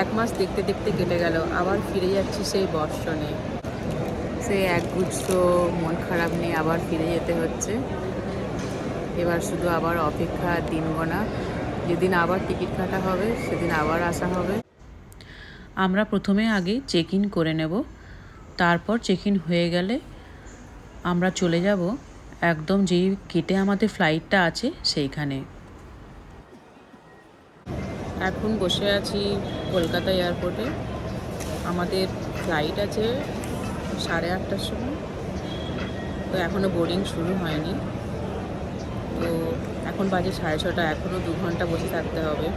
এক মাস দেখতে দেখতে কেটে গেল, আবার ফিরে যাচ্ছি সেই বর্ষণে। সেই একগুচ্ছ মন খারাপ নিয়ে আবার ফিরে যেতে হচ্ছে। এবার শুধু আবার অপেক্ষা, দিন গোনা। যেদিন আবার টিকিট কাটা হবে সেদিন আবার আসা হবে। আমরা প্রথমে আগে চেক ইন করে নেব, তারপর চেক ইন হয়ে গেলে আমরা চলে যাব একদম যেই গেটে আমাদের ফ্লাইটটা আছে সেইখানে। এখন বসে আছি কলকাতা এয়ারপোর্টে। আমাদের ফ্লাইট আছে 8:30টার সময়, তো এখনও বোর্ডিং শুরু হয়নি। তো এখন বাজে 6:30, এখনও 2 ঘন্টা বসে থাকতে হবে।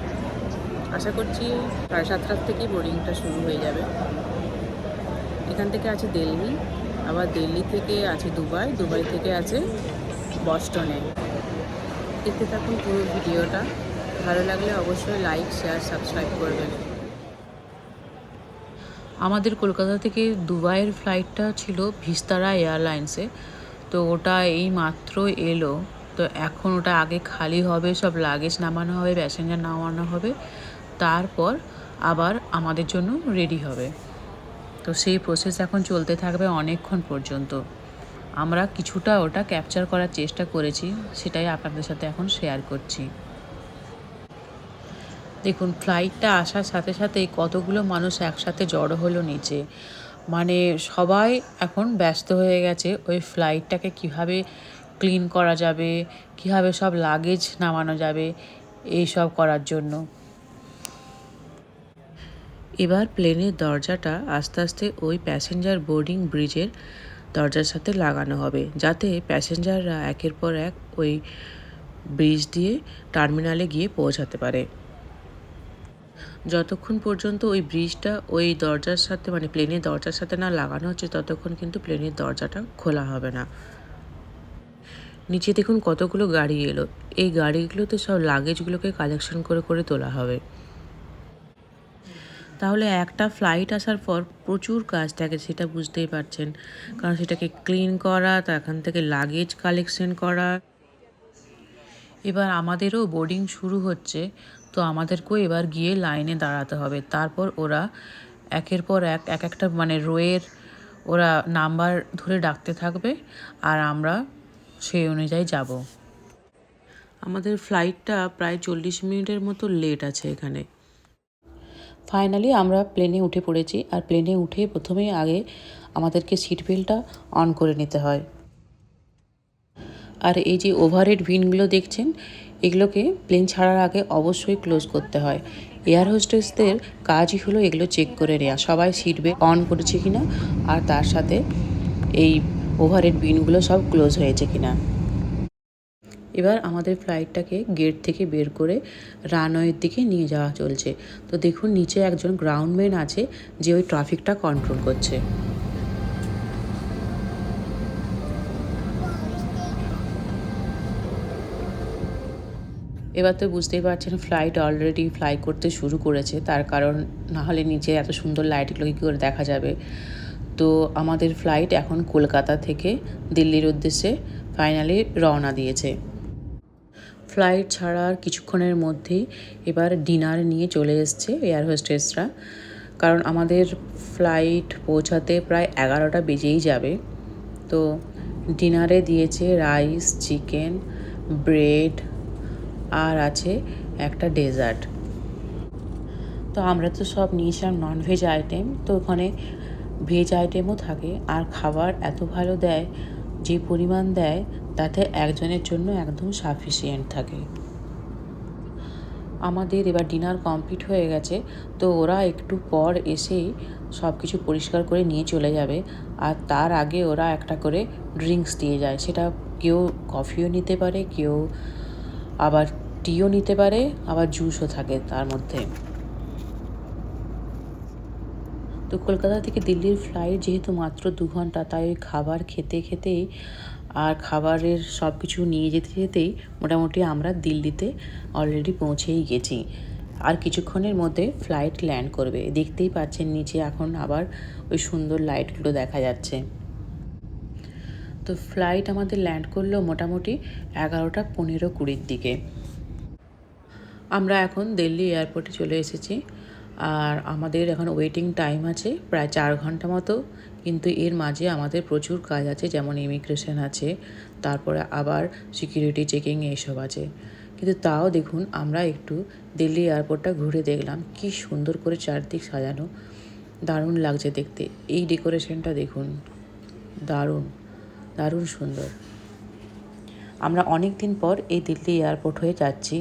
আশা করছি 7:30টার থেকেই বোর্ডিংটা শুরু হয়ে যাবে। এখান থেকে আছে দিল্লি, আবার দিল্লি থেকে আছে দুবাই, দুবাই থেকে আছে বস্টনে। দেখতে থাকুন পুরো ভিডিওটা। ভালো লাগলে অবশ্যই লাইক, শেয়ার, সাবস্ক্রাইব করবেন। আমাদের কলকাতা থেকে দুবাইয়ের ফ্লাইটটা ছিল ভিস্তারা এয়ারলাইন্সে। তো ওটা এই মাত্র এলো। তো এখন ওটা আগে খালি হবে, সব লাগেজ নামানো হবে, প্যাসেঞ্জার নামানো হবে, তারপর আবার আমাদের জন্য রেডি হবে। তো সেই প্রসেস এখন চলতে থাকবে অনেকক্ষণ পর্যন্ত। আমরা কিছুটা ওটা ক্যাপচার করার চেষ্টা করেছি, সেটাই আপনাদের সাথে এখন শেয়ার করছি। দেখুন, ফ্লাইটটা আসার সাথে সাথেই কতগুলো মানুষ একসাথে জড়ো হলো নিচে। মানে সবাই এখন ব্যস্ত হয়ে গেছে ওই ফ্লাইটটাকে কিভাবে ক্লিন করা যাবে, কিভাবে সব লাগেজ নামানো যাবে, এই সব করার জন্য। এবার প্লেনের দরজাটা আস্তে আস্তে ওই প্যাসেঞ্জার বোর্ডিং ব্রিজের দরজার সাথে লাগানো হবে, যাতে প্যাসেঞ্জাররা একের পর এক ওই ব্রিজ দিয়ে টার্মিনালে গিয়ে পৌঁছাতে পারে। যতক্ষণ পর্যন্ত ওই ব্রিজটা ওই দরজার সাথে, মানে প্লেনের দরজার সাথে না লাগানো হচ্ছে, ততক্ষণ কিন্তু প্লেনের দরজাটা খোলা হবে না। নিচে দেখুন কতগুলো গাড়ি এলো। এই গাড়িগুলোতে সব লাগেজগুলোকে কালেকশন করে করে তোলা হবে। তাহলে একটা ফ্লাইট আসার পর প্রচুর কাজ থাকে, সেটা বুঝতেই পারছেন। কারণ সেটাকে ক্লিন করা, এখান থেকে লাগেজ কালেকশন করা। এবার আমাদেরও বোর্ডিং শুরু হচ্ছে, তো আমাদেরকেও এবার গিয়ে লাইনে দাঁড়াতে হবে। তারপর ওরা একের পর এক একটা মানে রোয়ের ওরা নাম্বার ধরে ডাকতে থাকবে, আর আমরা সেই অনুযায়ী যাব। আমাদের ফ্লাইটটা প্রায় 40 মিনিটের মতো লেট আছে এখানে। ফাইনালি আমরা প্লেনে উঠে পড়েছি, আর প্লেনে উঠে প্রথমেই আগে আমাদেরকে সিট বেল্টটা অন করে নিতে হয়। আর এই যে ওভারহেড বিনগুলো দেখছেন, এগুলোকে প্লেন ছাড়ার আগে অবশ্যই ক্লোজ করতে হয়। এয়ার হোস্টেসদের কাজই হলো এগুলো চেক করে নেওয়া, সবাই সিট বেল্ট অন করেছে কিনা, আর তার সাথে এই ওভারহেড বিনগুলো সব ক্লোজ হয়েছে কিনা। এবার আমাদের ফ্লাইটটাকে গেট থেকে বের করে রানওয়ের দিকে নিয়ে যাওয়া চলছে। তো দেখুন নিচে একজন গ্রাউন্ডম্যান আছে, যে ওই ট্রাফিকটা কন্ট্রোল করছে। এবার তো বুঝতেই পারছেন ফ্লাইট অলরেডি ফ্লাই করতে শুরু করেছে, তার কারণ না হলে নিচে এত সুন্দর লাইটগুলো কী করে দেখা যাবে। তো আমাদের ফ্লাইট এখন কলকাতা থেকে দিল্লির উদ্দেশ্যে ফাইনালি রওনা দিয়েছে। ফ্লাইট ছাড়ার কিছুক্ষণের মধ্যেই এবার ডিনার নিয়ে চলে এসছে এয়ার হোস্টেসরা, কারণ আমাদের ফ্লাইট পৌঁছাতে প্রায় 11টা বেজেই যাবে। তো ডিনারে দিয়েছে রাইস, চিকেন, ব্রেড, আর আছে একটা ডেজার্ট। তো আমরা তো সব নিয়েছিলাম ননভেজ আইটেম, তো ওখানে ভেজ আইটেমও থাকে। আর খাবার এত ভালো দেয়, যে পরিমাণ দেয় তাতে একজনের জন্য একদম সাফিসিয়েন্ট থাকে। আমাদের এবার ডিনার কমপ্লিট হয়ে গেছে, তো ওরা একটু পর এসেই সব কিছু পরিষ্কার করে নিয়ে চলে যাবে। আর তার আগে ওরা একটা করে ড্রিঙ্কস দিয়ে যায়, সেটা কেউ কফিও নিতে পারে, কেউ আবার টিও নিতে পারে, আবার জুসও থাকে তার মধ্যে। তো কলকাতা থেকে দিল্লির ফ্লাইট যেহেতু মাত্র 2 ঘন্টা, তাই ওই খাবার খেতে খেতেই আর খাবারের সব কিছু নিয়ে যেতে যেতেই মোটামুটি আমরা দিল্লিতে অলরেডি পৌঁছেই গেছি। আর কিছুক্ষণের মধ্যে ফ্লাইট ল্যান্ড করবে। দেখতেই পাচ্ছেন নিচে এখন আবার ওই সুন্দর লাইটগুলো দেখা যাচ্ছে। তো ফ্লাইট আমাদের ল্যান্ড করলো মোটামুটি 11:15-20 দিকে। আমরা এখন দিল্লি এয়ারপোর্টে চলে এসেছি। আর আমাদের এখন ওয়েটিং টাইম আছে প্রায় 4 ঘন্টা মতো, কিন্তু এর মাঝে আমাদের প্রচুর কাজ আছে, যেমন ইমিগ্রেশন আছে, তারপরে আবার সিকিউরিটি চেকিং এইসব আছে। কিন্তু তাও দেখুন আমরা একটু দিল্লি এয়ারপোর্টটা ঘুরে দেখলাম, কি সুন্দর করে চারদিক সাজানো, দারুণ লাগছে দেখতে। এই ডেকোরেশনটা দেখুন, দারুণ দারুণ সুন্দর। আমরা অনেক দিন পর এই দিল্লি এয়ারপোর্ট হয়ে যাচ্ছি,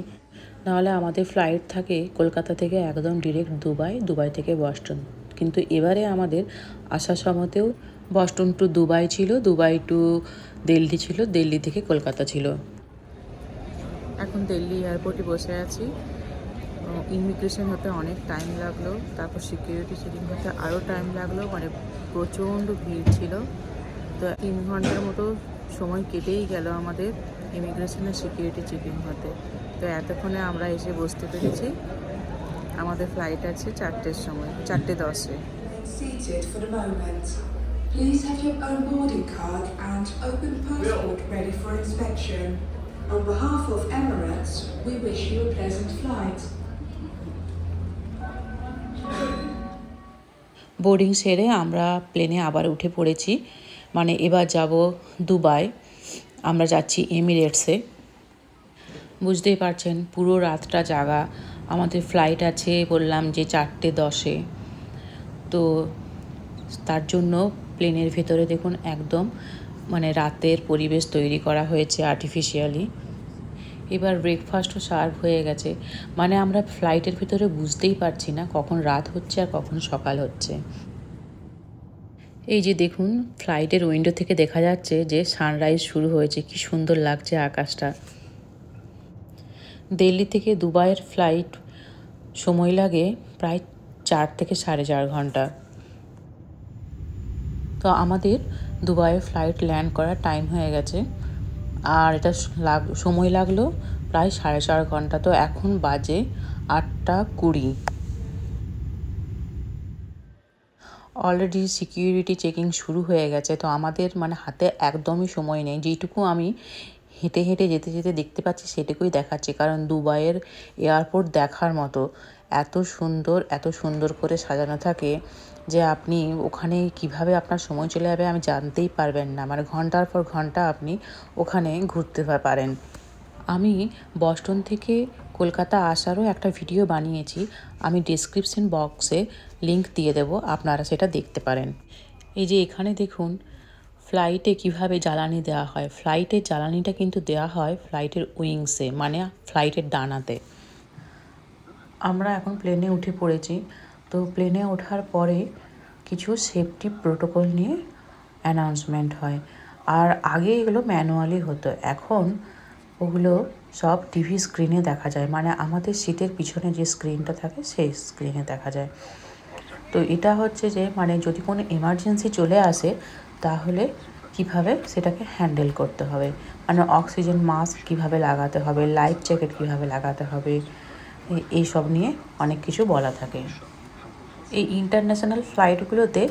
নাহলে আমাদের ফ্লাইট থাকে কলকাতা থেকে একদম ডিরেক্ট দুবাই, দুবাই থেকে বস্টন। কিন্তু এবারে আমাদের আসার সময়তেও বস্টন টু দুবাই ছিল, দুবাই টু দিল্লি ছিল, দিল্লি থেকে কলকাতা ছিল। এখন দিল্লি এয়ারপোর্টে বসে আছি। ইমিগ্রেশন হতে অনেক টাইম লাগলো, তারপর সিকিউরিটি চেকিং হতে আরও টাইম লাগলো, মানে প্রচণ্ড ভিড় ছিল। তো 3 ঘন্টার মতো সময় কেটেই গেল আমাদের ইমিগ্রেশনের সিকিউরিটি চেকিং হতে। তো এতক্ষণে আমরা এসে বসতে পেরেছি। আমাদের ফ্লাইট আছে 4টের সময়, 4:10-এ। Seated for the moment. Please have your own boarding card and open passport ready for inspection. On behalf of Emirates, we wish you a pleasant flight. Boarding সেরে আমরা প্লেনে আবার উঠে পড়েছি, মানে এবার যাব দুবাই। আমরা যাচ্ছি এমিরেটসে। বুঝতেই পারছেন পুরো রাতটা জাগা। আমাদের ফ্লাইট আছে বললাম যে 4:10-এ। তো তার জন্য প্লেনের ভেতরে দেখুন একদম মানে রাতের পরিবেশ তৈরি করা হয়েছে আর্টিফিশিয়ালি। এবার ব্রেকফাস্টও সার্ভ হয়ে গেছে, মানে আমরা ফ্লাইটের ভিতরে বুঝতেই পারছি না কখন রাত হচ্ছে আর কখন সকাল হচ্ছে। এই যে দেখুন ফ্লাইটের উইন্ডো থেকে দেখা যাচ্ছে যে সানরাইজ শুরু হয়েছে, কি সুন্দর লাগছে আকাশটা। দিল্লি থেকে দুবাইয়ের ফ্লাইট সময় লাগে প্রায় 4 থেকে 4.5 ঘন্টা। তো আমাদের দুবাইয়ের ফ্লাইট ল্যান্ড করার টাইম হয়ে গেছে, আর এটা সময় লাগলো প্রায় 4.5 ঘন্টা। তো এখন বাজে 8:20। অলরেডি সিকিউরিটি চেকিং শুরু হয়ে গেছে। তো আমাদের মানে হাতে একদমই সময় নেই। যেইটুকু আমি হেঁটে হেঁটে যেতে যেতে দেখতে পাচ্ছি সেটুকুই দেখাচ্ছি, কারণ দুবাইয়ের এয়ারপোর্ট দেখার মতো, এত সুন্দর করে সাজানো থাকে যে আপনি ওখানে কিভাবে আপনার সময় চলে যাবে আমি জানতেই পারবেন না। মানে ঘন্টার পর ঘন্টা আপনি ওখানে ঘুরতে পারেন। আমি বস্টন থেকে কলকাতা আসারও একটা ভিডিও বানিয়েছি, আমি ডেসক্রিপশন বক্সে লিংক দিয়ে দেব, আপনারা সেটা দেখতে পারেন। এই যে এখানে দেখুন ফ্লাইটে কিভাবে জ্বালানি দেওয়া হয়। ফ্লাইটের জ্বালানিটা কিন্তু দেওয়া হয় ফ্লাইটের উইংসে, মানে ফ্লাইটের ডানাতে। আমরা এখন প্লেনে উঠে পড়েছি। তো প্লেনে ওঠার পরে কিছু সেফটি প্রোটোকল নিয়ে অ্যানাউন্সমেন্ট হয়। আর আগে এগুলো ম্যানুয়ালি হতো, এখন ওগুলো সব টিভি স্ক্রিনে দেখা যায়, মানে আমাদের সিটের পিছনে যে স্ক্রিনটা থাকে সেই স্ক্রিনে দেখা যায়। তো এটা হচ্ছে যে মানে যদি কোনো এমার্জেন্সি চলে আসে তাহলে কিভাবে সেটাকে হ্যান্ডেল করতে হবে, মানে অক্সিজেন মাস্ক কিভাবে লাগাতে হবে, লাইফ জ্যাকেট কিভাবে লাগাতে হবে, এই সব নিয়ে অনেক কিছু বলা থাকে। এই ইন্টারন্যাশনাল ফ্লাইটগুলোতে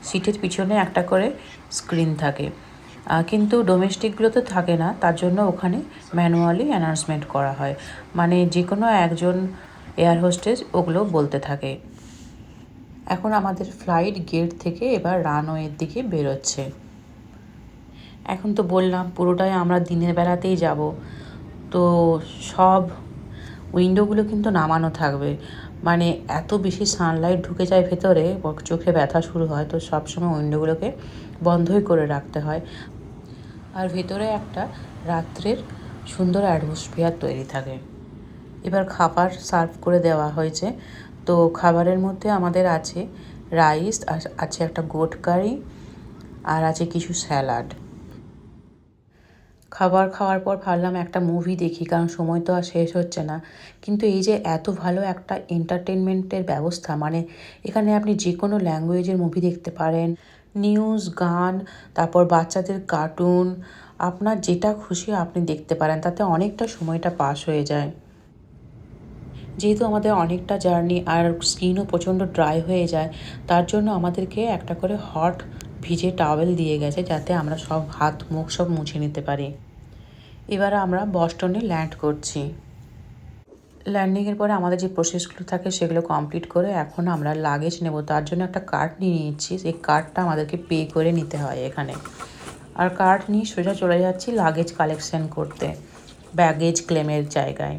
সিটের পিছনে একটা করে স্ক্রিন থাকে, কিন্তু ডোমেস্টিকগুলোতে থাকে না, তার জন্য ওখানে ম্যানুয়ালি অ্যানাউন্সমেন্ট করা হয়, মানে যে কোনো একজন এয়ার হোস্টেস ওগুলো বলতে থাকে। এখন আমাদের ফ্লাইট গেট থেকে এবার রানওয়ের দিকে বেরোচ্ছে। এখন তো বললাম পুরোটাই আমরা দিনের বেলাতেই যাব, তো সব উইন্ডোগুলো কিন্তু নামানো থাকবে, মানে এত বেশি সানলাইট ঢুকে যায় ভেতরে, চোখে ব্যথা শুরু হয়, তো সবসময় উইন্ডোগুলোকে বন্ধই করে রাখতে হয়। আর ভেতরে একটা রাত্রের সুন্দর অ্যাটমসফিয়ার তৈরি থাকে। এবার খাবার সার্ভ করে দেওয়া হয়েছে। তো খাবারের মধ্যে আমাদের আছে রাইস, আছে একটা গোট কারি, আর আছে কিছু স্যালাড। খাবার খাওয়ার পর ভাবলাম একটা মুভি দেখি, কারণ সময় তো আর শেষ হচ্ছে না। কিন্তু এই যে এত ভালো একটা এন্টারটেনমেন্টের ব্যবস্থা, মানে এখানে আপনি যে কোনো ল্যাঙ্গুয়েজের মুভি দেখতে পারেন, নিউজ, গান, তারপর বাচ্চাদের কার্টুন, আপনার যেটা খুশি আপনি দেখতে পারেন, তাতে অনেকটা সময়টা পাস হয়ে যায়। যেহেতু আমাদের অনেকটা জার্নি আর স্কিনও প্রচণ্ড ড্রাই হয়ে যায়, তার জন্য আমাদেরকে একটা করে হট ভিজে টাওয়েল দিয়ে গেছে, যাতে আমরা সব হাত মুখ সব মুছে নিতে পারি। এবার আমরা বস্টনে ল্যান্ড করছি। ল্যান্ডিংয়ের পরে আমাদের যে প্রসেসগুলো থাকে সেগুলো কমপ্লিট করে এখন আমরা লাগেজ নেব, তার জন্য একটা কার্ড নিয়ে নিচ্ছি। সেই কার্ডটা আমাদেরকে পে করে নিতে হয় এখানে। আর কার্ড নিয়ে সোজা চলে যাচ্ছি লাগেজ কালেকশন করতে ব্যাগেজ ক্লেমের জায়গায়।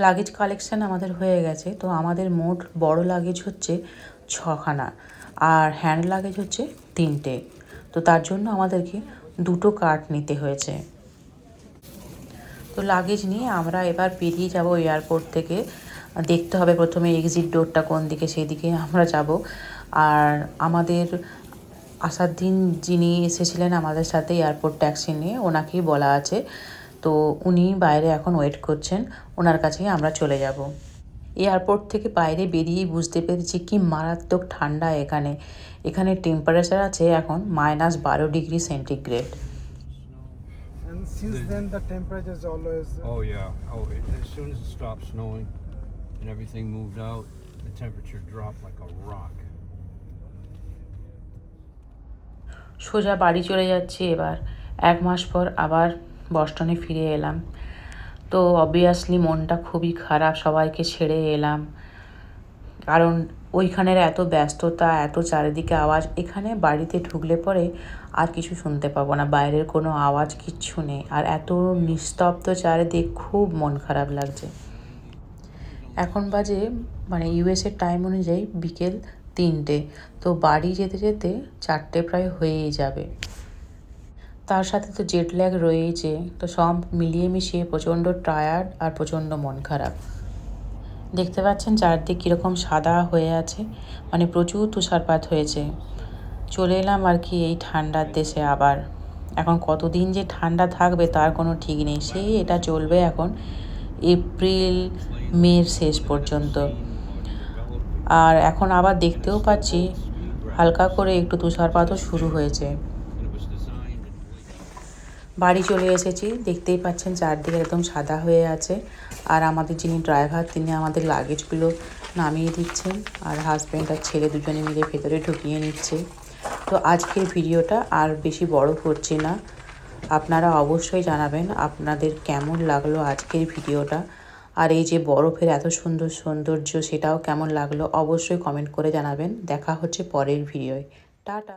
লাগেজ কালেকশান আমাদের হয়ে গেছে। তো আমাদের মোট বড় লাগেজ হচ্ছে 6খানা আর হ্যান্ড লাগেজ হচ্ছে 3টে। তো তার জন্য আমাদেরকে 2টো কার্ট নিতে হয়েছে। তো লাগেজ নিয়ে আমরা এবার বেরিয়ে যাব এয়ারপোর্ট থেকে। দেখতে হবে প্রথমে এক্সিট ডোরটা কোন দিকে, সেই দিকে আমরা যাব। আর আমাদের আসার দিন যিনি এসেছিলেন আমাদের সাথে এয়ারপোর্ট ট্যাক্সি নিয়ে, ওনাকেই বলা আছে। তো উনি বাইরে এখন ওয়েট করছেন, ওনার কাছেই আমরা চলে যাব। এয়ারপোর্ট থেকে বাইরে বেরিয়েই বুঝতে পেরেছি কি মারাত্মক ঠান্ডা এখানে। এখানে টেম্পারেচার আছে এখন -12 degree centigrade. And since then the temperature is always Oh yeah. As soon as it stopped snowing and everything moved out, the temperature dropped like a rock. সোজা বাড়ি চলে যাচ্ছি এবার। 1 মাস পর আবার বস্টনে ফিরে এলাম। তো অবভিয়াসলি মনটা খুবই খারাপ, সবাইকে ছেড়ে এলাম। কারণ ওইখানের এত ব্যস্ততা, এত চারিদিকে আওয়াজ, এখানে বাড়িতে ঢুকলে পরে আর কিছু শুনতে পাবো না, বাইরের কোনো আওয়াজ কিচ্ছু নেই। আর এত নিস্তব্ধ চারিদিক, খুব মন খারাপ লাগছে। এখন বাজে ইউএসের টাইম অনুযায়ী বিকেল 3টে। তো বাড়ি যেতে যেতে 4টে প্রায় হয়েই যাবে। তার সাথে তো জেট ল্যাগ রয়েইছে। তো সব মিলিয়ে মিশিয়ে প্রচণ্ড টায়ার্ড আর প্রচণ্ড মন খারাপ। দেখতে পাচ্ছেন চারদিক কীরকম সাদা হয়ে আছে, প্রচুর তুষারপাত হয়েছে। চলে এলাম আর কি এই ঠান্ডার দেশে আবার। এখন কতদিন যে ঠান্ডা থাকবে তার কোনো ঠিক নেই। সেই এটা চলবে এখন এপ্রিল মের শেষ পর্যন্ত। আর এখন আবার দেখতেও পাচ্ছি হালকা করে একটু তুষারপাতও শুরু হয়েছে। বাড়ি চলে এসেছি, দেখতেই পাচ্ছেন চারদিকে একদম সাদা হয়ে আছে। আর আমাদের যিনি ড্রাইভার তিনি আমাদের লাগেজগুলো নামিয়ে দিচ্ছেন, আর হাজব্যান্ড আর ছেলে দুজনে মিলে ভেতরে ঢুকিয়ে নিচ্ছে। তো আজকের ভিডিওটা আর বেশি বড় করছি না। আপনারা অবশ্যই জানাবেন আপনাদের কেমন লাগলো আজকের ভিডিওটা। আর এই যে বরফের এত সুন্দর সৌন্দর্য, সেটাও কেমন লাগলো অবশ্যই কমেন্ট করে জানাবেন। দেখা হচ্ছে পরের ভিডিওয়। টাটা।